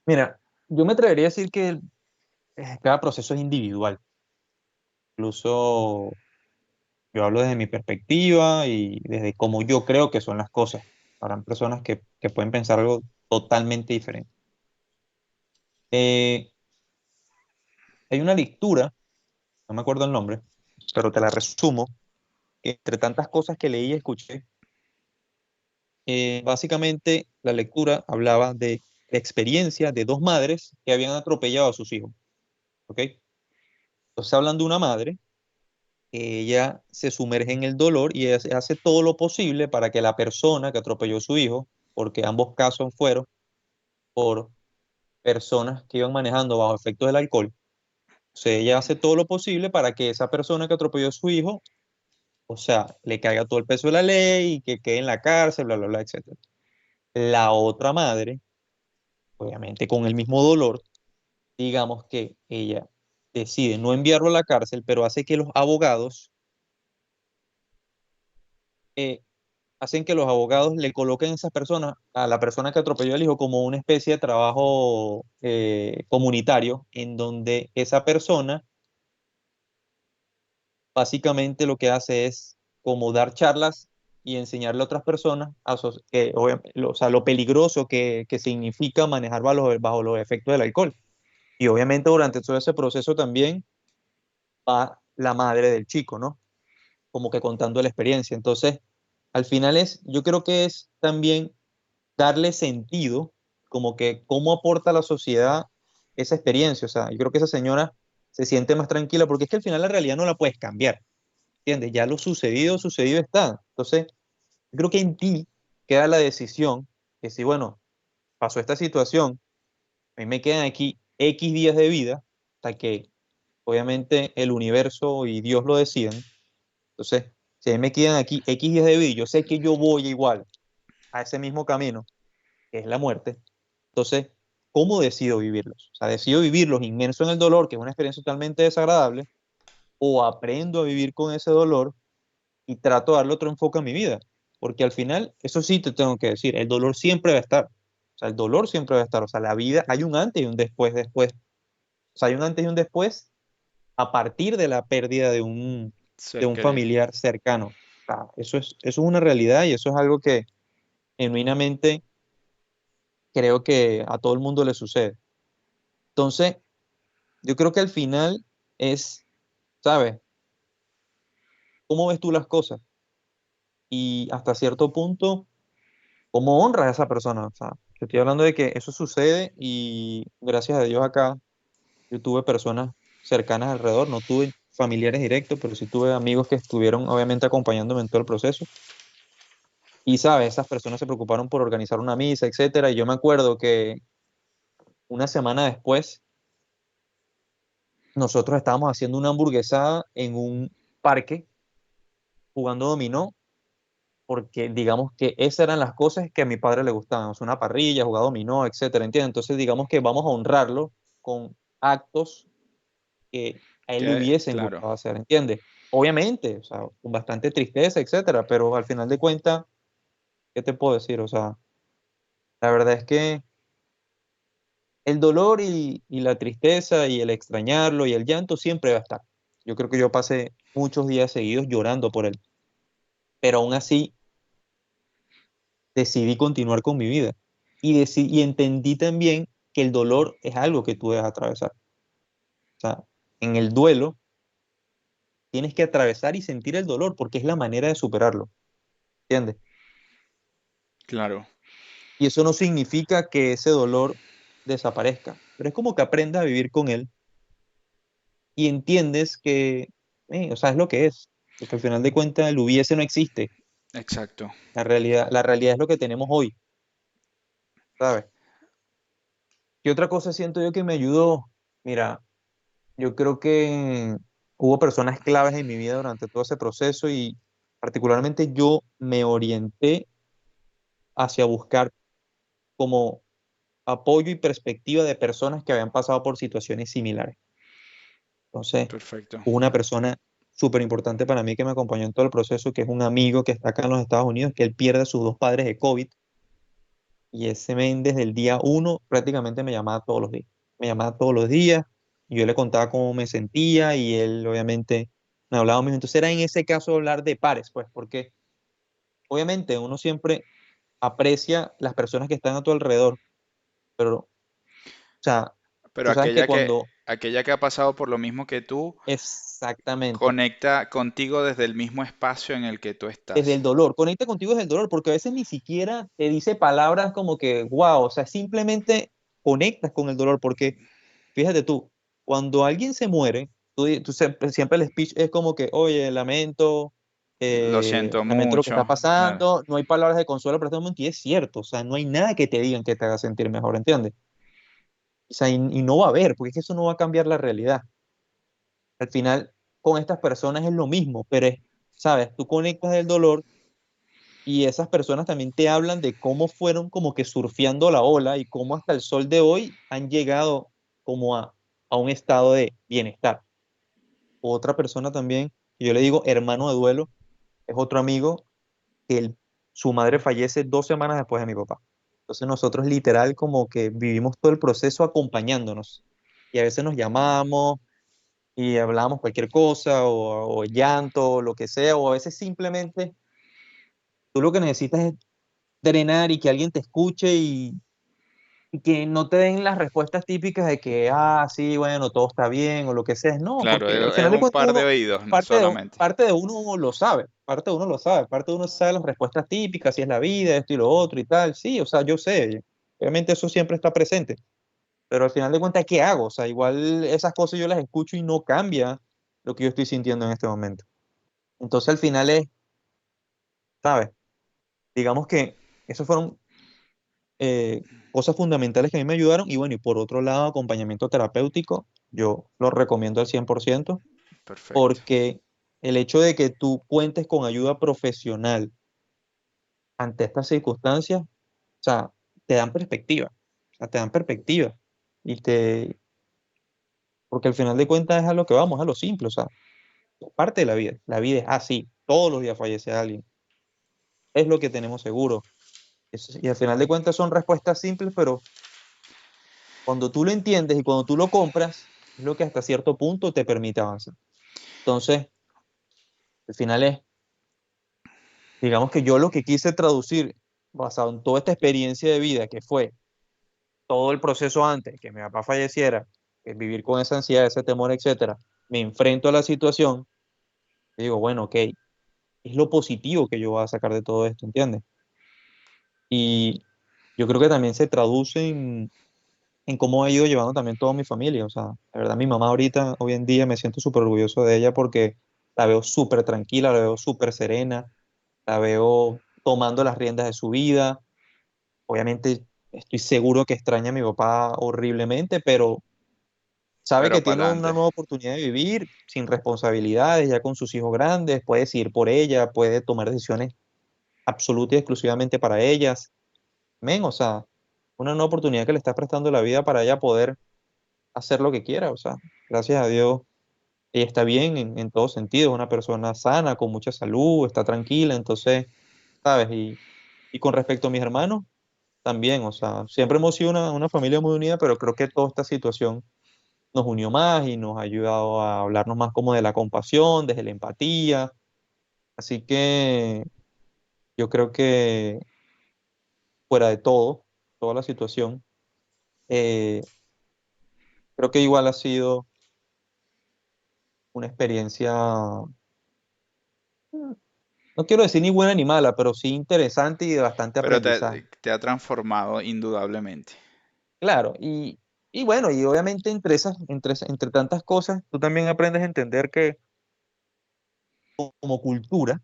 S2: Mira, yo me atrevería a decir que cada proceso es individual. Incluso yo hablo desde mi perspectiva y desde cómo yo creo que son las cosas. Habrán personas que pueden pensar algo totalmente diferente. Eh, hay una lectura, no me acuerdo el nombre, pero te la resumo, que entre tantas cosas que leí y escuché, básicamente la lectura hablaba de la experiencia de dos madres que habían atropellado a sus hijos, ¿ok? Entonces hablan de una madre, que ella se sumerge en el dolor y ella hace todo lo posible para que la persona que atropelló a su hijo, porque ambos casos fueron por personas que iban manejando bajo efectos del alcohol, o sea, ella hace todo lo posible para que esa persona que atropelló a su hijo, o sea, le caiga todo el peso de la ley y que quede en la cárcel, bla, bla, bla, etcétera. La otra madre, obviamente con el mismo dolor, digamos que ella decide no enviarlo a la cárcel, pero hace que los abogados, eh, hacen que los abogados le coloquen a esas personas, a la persona que atropelló al hijo, como una especie de trabajo comunitario, en donde esa persona básicamente lo que hace es como dar charlas y enseñarle a otras personas o sea, lo peligroso que significa manejar bajo los efectos del alcohol. Y obviamente durante todo ese proceso también va la madre del chico, ¿no? Como que contando la experiencia. Entonces, al final yo creo que es también darle sentido, como que cómo aporta a la sociedad esa experiencia. O sea, yo creo que esa señora se siente más tranquila porque es que al final la realidad no la puedes cambiar, ¿entiendes? Ya lo sucedido, sucedido está. Entonces, yo creo que en ti queda la decisión que si, bueno, pasó esta situación, a mí me quedan aquí X días de vida, hasta que obviamente el universo y Dios lo decidan. Entonces, si a mí me quedan aquí X días de vida, y yo sé que yo voy igual a ese mismo camino, que es la muerte. Entonces, ¿cómo decido vivirlos? O sea, decido vivirlos inmerso en el dolor, que es una experiencia totalmente desagradable, o aprendo a vivir con ese dolor y trato de darle otro enfoque a mi vida. Porque al final, eso sí te tengo que decir, el dolor siempre va a estar. O sea, el dolor siempre va a estar. O sea, la vida, hay un antes y un después. O sea, hay un antes y un después a partir de la pérdida de
S1: Ser
S2: un
S1: querido.
S2: familiar cercano. O sea, eso es una realidad y eso es algo que genuinamente creo que a todo el mundo le sucede. Entonces, yo creo que al final es, ¿sabes? ¿Cómo ves tú las cosas? Y hasta cierto punto, ¿cómo honras a esa persona? O sea, te estoy hablando de que eso sucede y gracias a Dios acá yo tuve personas cercanas alrededor, no tuve familiares directos, pero sí tuve amigos que estuvieron obviamente acompañándome en todo el proceso. Y, ¿sabes? Esas personas se preocuparon por organizar una misa, etcétera. Y yo me acuerdo que una semana después nosotros estábamos haciendo una hamburguesada en un parque jugando dominó porque digamos que esas eran las cosas que a mi padre le gustaban, o sea, una parrilla, jugar dominó, etcétera, ¿entiendes? Entonces digamos que vamos a honrarlo con actos que a él le hubiesen
S1: Claro,
S2: gustado hacer, ¿entiendes? Obviamente, o sea, con bastante tristeza, etcétera, pero al final de cuentas, ¿qué te puedo decir? O sea, la verdad es que el dolor y la tristeza y el extrañarlo y el llanto siempre va a estar. Yo creo que yo pasé muchos días seguidos llorando por él, pero aún así decidí continuar con mi vida y entendí también que el dolor es algo que tú debes atravesar. O sea, en el duelo tienes que atravesar y sentir el dolor porque es la manera de superarlo, ¿entiendes?
S1: claro.
S2: Y eso no significa que ese dolor desaparezca, pero es como que aprendas a vivir con él y entiendes que, o sea, es lo que es, porque al final de cuentas el hubiese no existe,
S1: Exacto.
S2: la realidad es lo que tenemos hoy, ¿sabes? ¿Qué otra cosa siento yo que me ayudó? Mira, yo creo que hubo personas claves en mi vida durante todo ese proceso y particularmente yo me orienté hacia buscar como apoyo y perspectiva de personas que habían pasado por situaciones similares. Entonces,
S1: Perfecto.
S2: hubo una persona súper importante para mí que me acompañó en todo el proceso, que es un amigo que está acá en los Estados Unidos, que él pierde a sus dos padres de COVID y ese men desde el día uno prácticamente me llamaba todos los días. Me llamaba todos los días y yo le contaba cómo me sentía y él obviamente me hablaba mismo. Entonces era en ese caso hablar de pares, pues, porque obviamente uno siempre aprecia las personas que están a tu alrededor, pero, o sea,
S1: Pero
S2: tú sabes que cuando
S1: aquella que ha pasado por lo mismo que tú,
S2: exactamente,
S1: conecta contigo desde el mismo espacio en el que tú
S2: desde
S1: estás.
S2: el dolor, conecta contigo desde el dolor, porque a veces ni siquiera te dice palabras como que, wow, o sea, simplemente conectas con el dolor, porque fíjate tú, cuando alguien se muere, tú siempre el speech es como que, oye,
S1: Lo siento
S2: lamento lo que está
S1: mucho. Claro.
S2: pasando, no hay palabras de consuelo para este momento, y es cierto, o sea, no hay nada que te digan que te haga sentir mejor, ¿entiendes? O sea, y no va a haber, porque es que eso no va a cambiar la realidad. Al final, con estas personas es lo mismo, pero es, ¿sabes? Tú conectas el dolor y esas personas también te hablan de cómo fueron como que surfeando la ola y cómo hasta el sol de hoy han llegado como a un estado de bienestar. Otra persona también, que yo le digo hermano de duelo, es otro amigo que su madre fallece 2 semanas después de mi papá. Entonces nosotros literal como que vivimos todo el proceso acompañándonos. Y a veces nos llamamos y hablamos cualquier cosa o llanto o lo que sea, o a veces simplemente tú lo que necesitas es drenar y que alguien te escuche y que no te den las respuestas típicas de que, sí, bueno, todo está bien o lo que sea. No,
S1: Claro,
S2: porque al
S1: es
S2: final de
S1: un
S2: cuentas
S1: par de
S2: uno,
S1: oídos solamente.
S2: parte de uno lo sabe, parte de uno lo sabe, parte de uno sabe las respuestas típicas, si es la vida, esto y lo otro y tal. Sí, o sea, yo sé, obviamente eso siempre está presente, pero al final de cuentas, ¿qué hago? O sea, igual esas cosas yo las escucho y no cambia lo que yo estoy sintiendo en este momento. Entonces al final es, ¿sabes? Digamos que esos fueron cosas fundamentales que a mí me ayudaron y bueno, y por otro lado, acompañamiento terapéutico, yo lo recomiendo al 100%
S1: Perfecto.
S2: porque el hecho de que tú cuentes con ayuda profesional ante estas circunstancias, o sea, te dan perspectiva, o sea, te dan perspectiva y porque al final de cuentas es a lo que vamos, a lo simple, o sea, es parte de la vida es así, todos los días fallece alguien, es lo que tenemos seguro, y al final de cuentas son respuestas simples, pero cuando tú lo entiendes y cuando tú lo compras, es lo que hasta cierto punto te permite avanzar. Entonces, al final es, digamos que yo lo que quise traducir basado en toda esta experiencia de vida que fue todo el proceso antes que mi papá falleciera, que vivir con esa ansiedad, ese temor, etcétera, me enfrento a la situación y digo, bueno, ok, es lo positivo que yo voy a sacar de todo esto, ¿entiendes? Y yo creo que también se traduce en cómo ha ido llevando también toda mi familia. O sea, la verdad, mi mamá ahorita, hoy en día, me siento súper orgulloso de ella porque la veo súper tranquila, la veo súper serena, la veo tomando las riendas de su vida. Obviamente, estoy seguro que extraña a mi papá horriblemente, pero sabe que
S1: Pero
S2: tiene
S1: para
S2: una
S1: adelante.
S2: nueva oportunidad de vivir sin responsabilidades, ya con sus hijos grandes, puede decidir por ella, puede tomar decisiones absolutas y exclusivamente para ellas. Men, o sea, una nueva oportunidad que le está prestando la vida para ella poder hacer lo que quiera. O sea, gracias a Dios, ella está bien en todo sentido, es una persona sana, con mucha salud, está tranquila. Entonces, ¿sabes? Y con respecto a mis hermanos, también, o sea, siempre hemos sido una familia muy unida, pero creo que toda esta situación nos unió más y nos ha ayudado a hablarnos más como de la compasión, desde la empatía. Así que yo creo que fuera de todo, toda la situación, eh, creo que igual ha sido una experiencia, no quiero decir ni buena ni mala, pero sí interesante y de bastante
S1: Pero
S2: aprendizaje.
S1: te ha transformado indudablemente.
S2: Claro, y bueno, y obviamente entre tantas cosas, tú también aprendes a entender que como cultura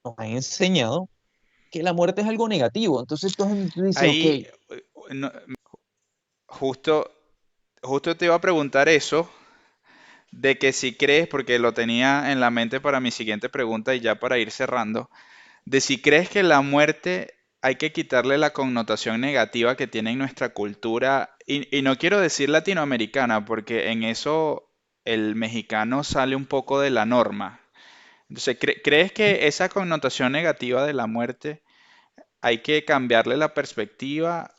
S2: nos han enseñado que la muerte es algo negativo. Entonces tú dices, ok,
S1: Ahí, no, justo, justo te iba a preguntar eso, de que si crees, porque lo tenía en la mente para mi siguiente pregunta y ya para ir cerrando, de si crees que la muerte hay que quitarle la connotación negativa que tiene en nuestra cultura, y no quiero decir latinoamericana, porque en eso el mexicano sale un poco de la norma. Entonces, ¿crees que esa connotación negativa de la muerte hay que cambiarle la perspectiva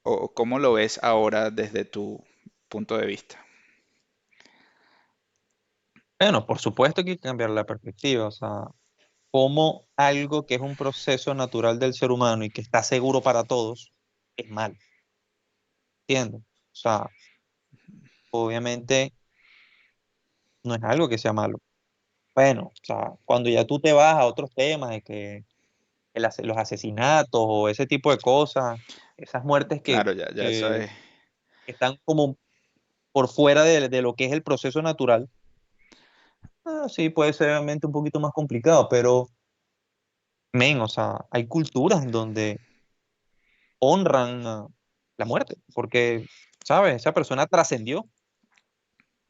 S1: o cómo lo ves ahora desde tu punto de vista?
S2: bueno, por supuesto que hay que cambiar la perspectiva, o sea, como algo que es un proceso natural del ser humano y que está seguro para todos, es malo, ¿entiendes? O sea, obviamente no es algo que sea malo. Bueno, o sea, cuando ya tú te vas a otros temas de que los asesinatos o ese tipo de cosas, esas muertes
S1: Claro, ya eso
S2: que
S1: es.
S2: están como por fuera de lo que es el proceso natural, sí puede ser realmente un poquito más complicado, pero, men, o sea, hay culturas en donde honran la muerte, porque, ¿sabes? Esa persona trascendió.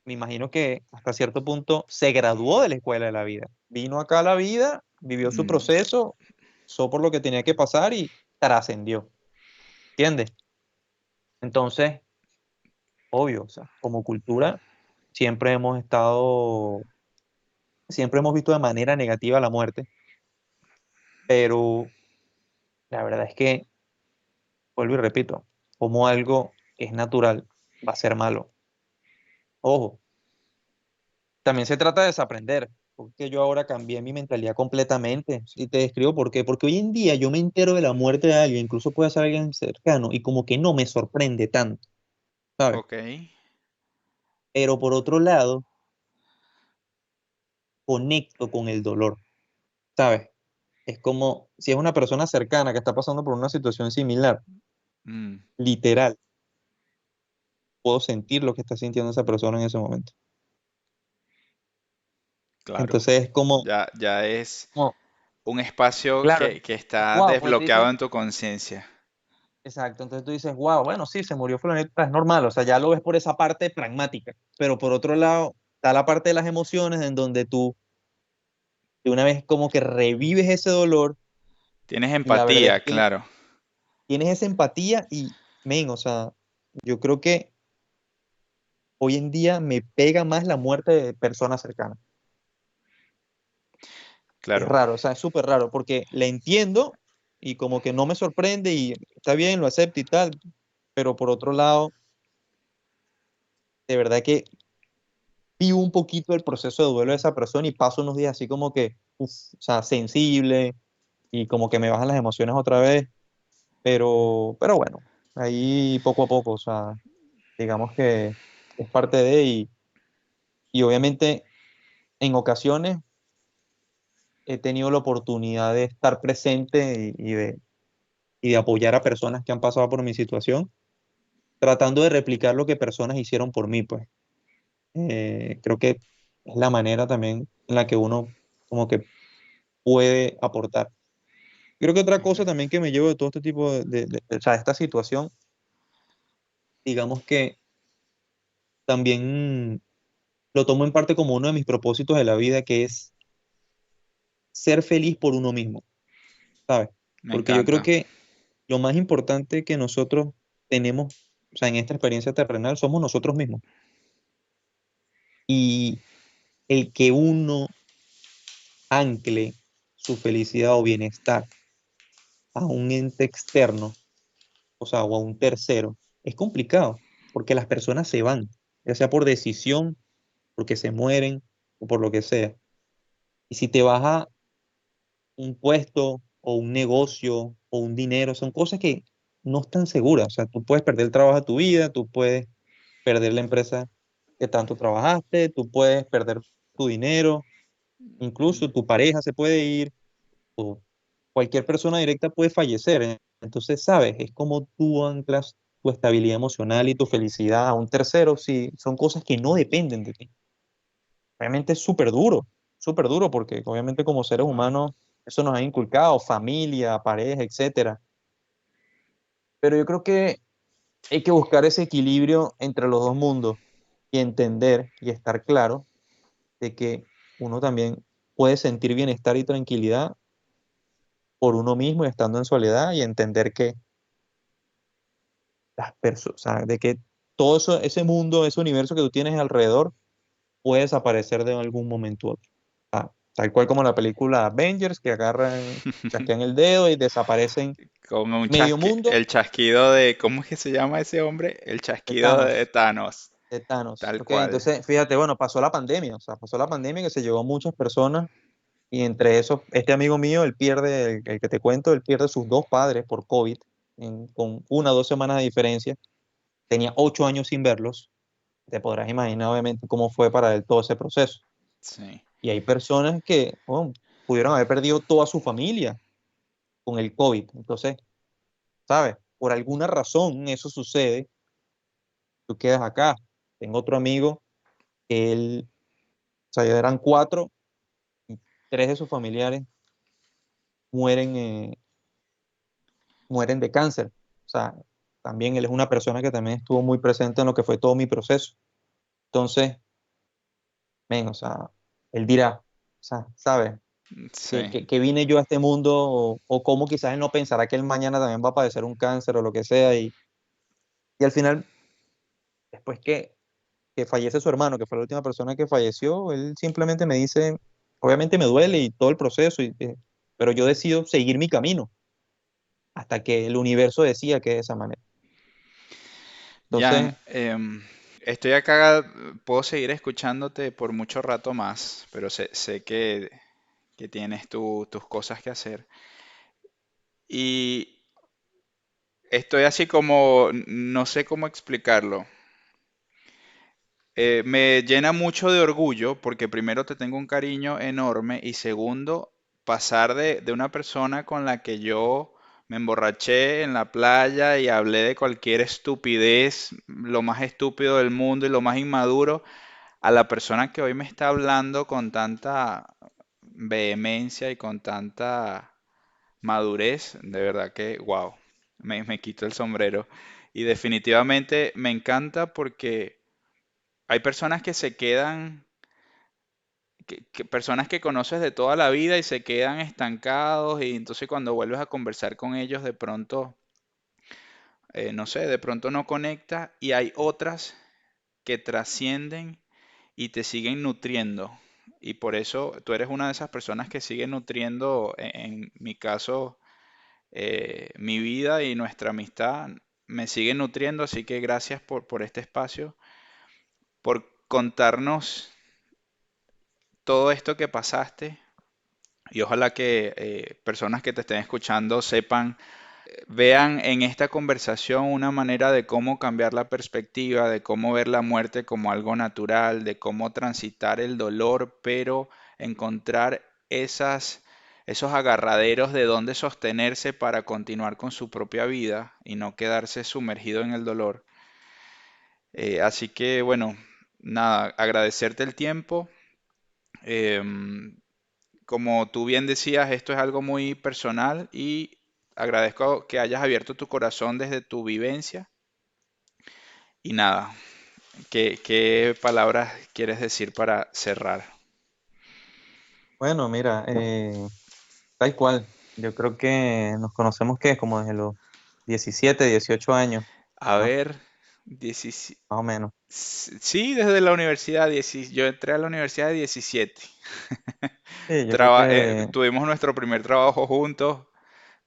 S2: Me imagino que hasta cierto punto se graduó de la escuela de la vida. Vino acá a la vida, vivió su
S1: mm,
S2: proceso, pasó por lo que tenía que pasar y trascendió. ¿Entiendes? Entonces, obvio, o sea, como cultura siempre hemos estado, siempre hemos visto de manera negativa la muerte, pero la verdad es que, vuelvo y repito, como algo es natural, va a ser malo. Ojo, también se trata de desaprender. porque yo ahora cambié mi mentalidad completamente. Y te describo por qué. Porque hoy en día yo me entero de la muerte de alguien, incluso puede ser alguien cercano, y como que no me sorprende tanto, ¿sabes?
S1: Ok.
S2: Pero por otro lado, conecto con el dolor, ¿sabes? Es como si es una persona cercana que está pasando por una situación similar,
S1: Mm,
S2: literal, puedo sentir lo que está sintiendo esa persona en ese momento.
S1: claro.
S2: Entonces es como,
S1: Ya es
S2: como,
S1: un espacio
S2: claro,
S1: que está
S2: wow, pues tú
S1: desbloqueado
S2: dices,
S1: en tu conciencia.
S2: exacto, entonces tú dices, wow, bueno, sí, se murió fulanito, es normal, o sea, ya lo ves por esa parte pragmática, pero por otro lado está la parte de las emociones en donde tú de una vez como que revives ese dolor
S1: Tienes
S2: y la verdad es
S1: empatía,
S2: que
S1: claro.
S2: tienes esa empatía y, men, o sea, yo creo que hoy en día me pega más la muerte de personas cercanas. Es
S1: Claro.
S2: raro, o sea, es súper raro porque la entiendo y como que no me sorprende y está bien, lo acepto y tal, pero por otro lado, de verdad que vivo un poquito el proceso de duelo de esa persona y paso unos días así como que, uf, o sea, sensible y como que me bajan las emociones otra vez, pero bueno, ahí poco a poco, o sea, digamos que es parte de y obviamente en ocasiones he tenido la oportunidad de estar presente y de apoyar a personas que han pasado por mi situación, tratando de replicar lo que personas hicieron por mí, pues. Creo que es la manera también en la que uno como que puede aportar. Creo que otra cosa también que me llevo de todo este tipo o sea, esta situación, digamos que también lo tomo en parte como uno de mis propósitos de la vida, que es ser feliz por uno mismo, ¿sabes?
S1: Me
S2: Porque yo creo
S1: encanta.
S2: que lo más importante que nosotros tenemos, o sea, en esta experiencia terrenal, somos nosotros mismos. Y el que uno ancle su felicidad o bienestar a un ente externo, o sea, o a un tercero, es complicado, porque las personas se van, ya sea por decisión, porque se mueren o por lo que sea. Y si te vas a un puesto o un negocio o un dinero, son cosas que no están seguras. O sea, tú puedes perder el trabajo de tu vida, tú puedes perder la empresa que tanto trabajaste, tú puedes perder tu dinero, incluso tu pareja se puede ir, o cualquier persona directa puede fallecer. Entonces, sabes, es como tú anclas tu estabilidad emocional y tu felicidad a un tercero si son cosas que no dependen de ti. Obviamente es súper duro, porque obviamente como seres
S1: Wow.
S2: humanos eso nos ha inculcado, familia, pareja, etcétera. Pero yo creo que hay que buscar ese equilibrio entre los dos mundos y entender y estar claro de que uno también puede sentir bienestar y tranquilidad por uno mismo y estando en soledad y entender que las personas, o sea, de que todo eso, ese mundo, ese universo que tú tienes alrededor puede desaparecer de algún momento u otro. Tal cual como la película Avengers, que agarran, chasquean el dedo y desaparecen
S1: Con un
S2: medio mundo
S1: el chasquido de, ¿cómo es que se llama ese hombre? El
S2: de
S1: chasquido de
S2: Thanos.
S1: Thanos,
S2: De Thanos.
S1: tal
S2: ¿Ok?
S1: cual.
S2: Entonces, fíjate, bueno, pasó la pandemia, o sea, pasó la pandemia que se llevó a muchas personas y entre esos, este amigo mío, él pierde, el que te cuento, él pierde sus dos padres por COVID con 1 o 2 semanas de diferencia. Tenía 8 años sin verlos. Te podrás imaginar, obviamente, cómo fue para él todo ese proceso.
S1: Sí,
S2: Y hay personas que bueno, pudieron haber perdido toda su familia con el COVID. Entonces, ¿sabes? Por alguna razón eso sucede, tú quedas acá. Tengo otro amigo que él, o sea, ya eran cuatro y tres de sus familiares mueren, mueren de cáncer. O sea, también él es una persona que también estuvo muy presente en lo que fue todo mi proceso. Entonces, ven, o sea, él dirá, o sea, ¿sabes?
S1: sí.
S2: Que vine yo a este mundo o cómo quizás él no pensará que él mañana también va a padecer un cáncer o lo que sea y al final, después que fallece su hermano, que fue la última persona que falleció, él simplemente me dice, obviamente me duele y todo el proceso, pero yo decido seguir mi camino hasta que el universo decía que de esa manera.
S1: Jan,
S2: Entonces,
S1: Estoy acá, puedo seguir escuchándote por mucho rato más, pero sé que tienes tus cosas que hacer. Y estoy así como, no sé cómo explicarlo. Me llena mucho de orgullo porque primero te tengo un cariño enorme y segundo, pasar de una persona con la que yo me emborraché en la playa y hablé de cualquier estupidez, lo más estúpido del mundo y lo más inmaduro, a la persona que hoy me está hablando con tanta vehemencia y con tanta madurez, de verdad que, wow, me quito el sombrero. Y definitivamente me encanta porque hay personas que se quedan, personas que conoces de toda la vida y se quedan estancados y entonces cuando vuelves a conversar con ellos de pronto, no sé, de pronto no conecta y hay otras que trascienden y te siguen nutriendo. Y por eso tú eres una de esas personas que sigue nutriendo, en mi caso, mi vida y nuestra amistad me sigue nutriendo, así que gracias por este espacio, por contarnos todo esto que pasaste y ojalá que personas que te estén escuchando sepan, vean en esta conversación una manera de cómo cambiar la perspectiva, de cómo ver la muerte como algo natural, de cómo transitar el dolor, pero encontrar esos agarraderos de donde sostenerse para continuar con su propia vida y no quedarse sumergido en el dolor. Así que bueno, nada, agradecerte el tiempo. Em, Como tú bien decías, esto es algo muy personal y agradezco que hayas abierto tu corazón desde tu vivencia. Y nada, ¿qué palabras quieres decir para cerrar?
S2: Bueno, mira, tal cual. Yo creo que nos conocemos que como desde los 17, 18 años,
S1: A
S2: ¿no?
S1: ver, 17
S2: Más o menos.
S1: sí, desde la universidad, yo entré a la universidad de 17.
S2: Sí, yo creo que
S1: Tuvimos nuestro primer trabajo juntos,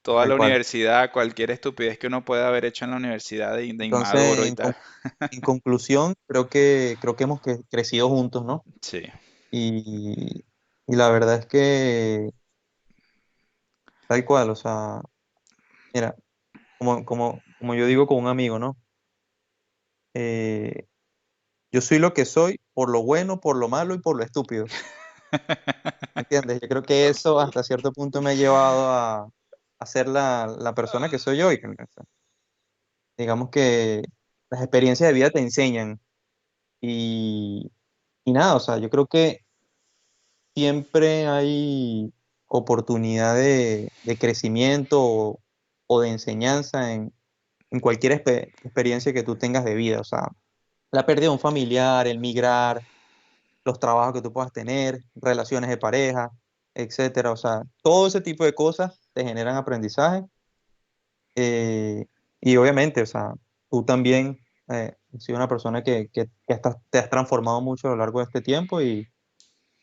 S1: toda
S2: tal
S1: la
S2: cual.
S1: universidad, cualquier estupidez que uno pueda haber hecho en la universidad de inmaduro
S2: Entonces,
S1: y tal.
S2: en conclusión, creo que hemos crecido juntos, ¿no?
S1: Sí.
S2: Y, y la verdad es que tal cual, o sea, mira, como yo digo con un amigo, ¿no? Eh, yo soy lo que soy por lo bueno, por lo malo y por lo estúpido. ¿Me entiendes? Yo creo que eso hasta cierto punto me ha llevado a ser la persona que soy hoy. Digamos que las experiencias de vida te enseñan y, y nada, o sea, yo creo que siempre hay oportunidad de crecimiento o de enseñanza en cualquier experiencia que tú tengas de vida. O sea, la pérdida de un familiar, el migrar, los trabajos que tú puedas tener, relaciones de pareja, etcétera. O sea, todo ese tipo de cosas te generan aprendizaje. eh, y obviamente, o sea, tú también has sido una persona que te has transformado mucho a lo largo de este tiempo y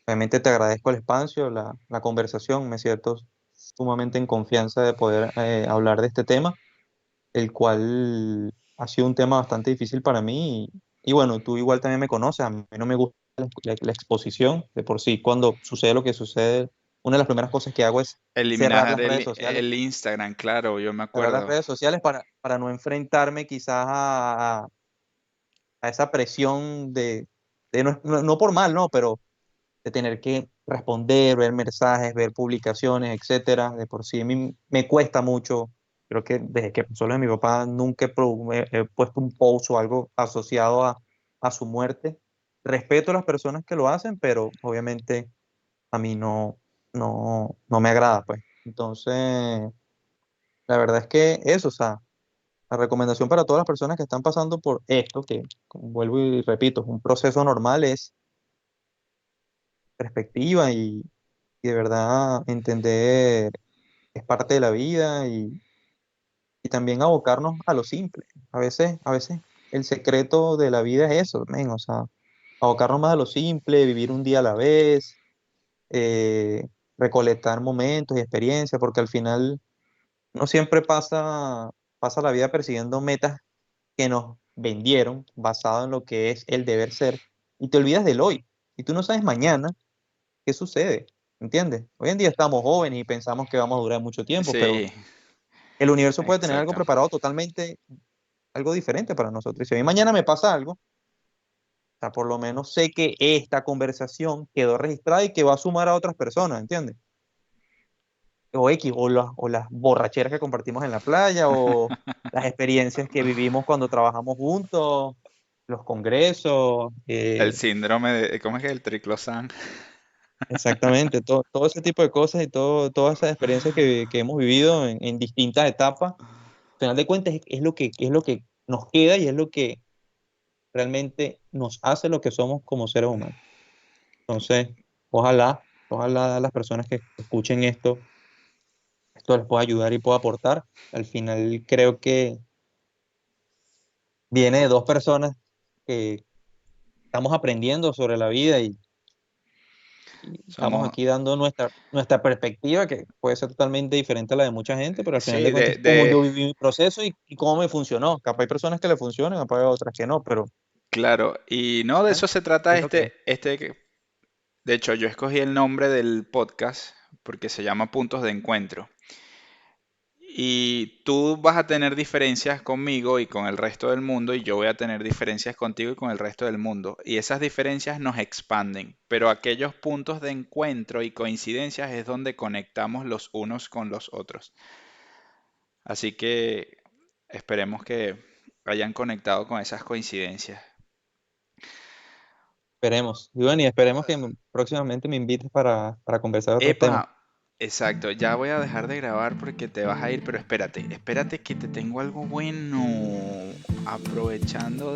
S2: obviamente te agradezco el espacio, la conversación. Me siento sumamente en confianza de poder hablar de este tema, el cual ha sido un tema bastante difícil para mí. Y bueno, tú igual también me conoces, a mí no me gusta la exposición de por sí. Cuando sucede lo que sucede, una de las primeras cosas que hago es cerrar
S1: Eliminar
S2: las redes sociales,
S1: el Instagram, claro, yo me
S2: cerrar las
S1: acuerdo.
S2: redes sociales para no enfrentarme quizás a esa presión de no por mal, ¿no? Pero de tener que responder, ver mensajes, ver publicaciones, etcétera. De por sí a mí me cuesta mucho. Creo que desde que pasó lo de mi papá nunca he puesto un post o algo asociado a su muerte. Respeto a las personas que lo hacen, pero obviamente a mí no me agrada, pues. Entonces, la verdad es que eso, o sea, la recomendación para todas las personas que están pasando por esto, que como vuelvo y repito, es un proceso normal, es perspectiva y de verdad entender es parte de la vida y también abocarnos a lo simple. A veces el secreto de la vida es eso, men, o sea, abocarnos más a lo simple, vivir un día a la vez, eh, recolectar momentos y experiencias, porque al final no siempre pasa la vida persiguiendo metas que nos vendieron basado en lo que es el deber ser y te olvidas del hoy. Y tú no sabes mañana qué sucede, ¿entiendes? Hoy en día estamos jóvenes y pensamos que vamos a durar mucho tiempo, pero
S1: Sí,
S2: el universo puede tener algo
S1: exacto.
S2: preparado totalmente, algo diferente para nosotros. Y si a mí mañana me pasa algo, o sea, por lo menos sé que esta conversación quedó registrada y que va a sumar a otras personas, ¿entiendes? O X, o las borracheras que compartimos en la playa, o las experiencias que vivimos cuando trabajamos juntos, los congresos,
S1: El síndrome de, ¿cómo es que el triclosan?
S2: exactamente, todo ese tipo de cosas y todas esas experiencias que hemos vivido en distintas etapas, al final de cuentas es lo que nos queda y es lo que realmente nos hace lo que somos como seres humanos. Entonces, ojalá las personas que escuchen esto les pueda ayudar y pueda aportar. Al final creo que viene de dos personas que estamos aprendiendo sobre la vida y estamos
S1: Somos,
S2: aquí dando nuestra perspectiva, que puede ser totalmente diferente a la de mucha gente, pero al final de
S1: sí,
S2: cuentas es cómo yo viví mi proceso y cómo me funcionó. Capaz hay personas que le funcionan, capaz hay otras que no, pero
S1: claro, y no de
S2: bueno,
S1: eso se trata
S2: es lo que es.
S1: de hecho yo escogí el nombre del podcast porque se llama Puntos de Encuentro. Y tú vas a tener diferencias conmigo y con el resto del mundo, y yo voy a tener diferencias contigo y con el resto del mundo. Y esas diferencias nos expanden, pero aquellos puntos de encuentro y coincidencias es donde conectamos los unos con los otros. Así que esperemos que hayan conectado con esas coincidencias.
S2: Esperemos. Y bueno, y esperemos que próximamente me invites para conversar de otros temas.
S1: Epa, exacto, ya voy a dejar de grabar porque te vas a ir, pero espérate que te tengo algo bueno. Aprovechando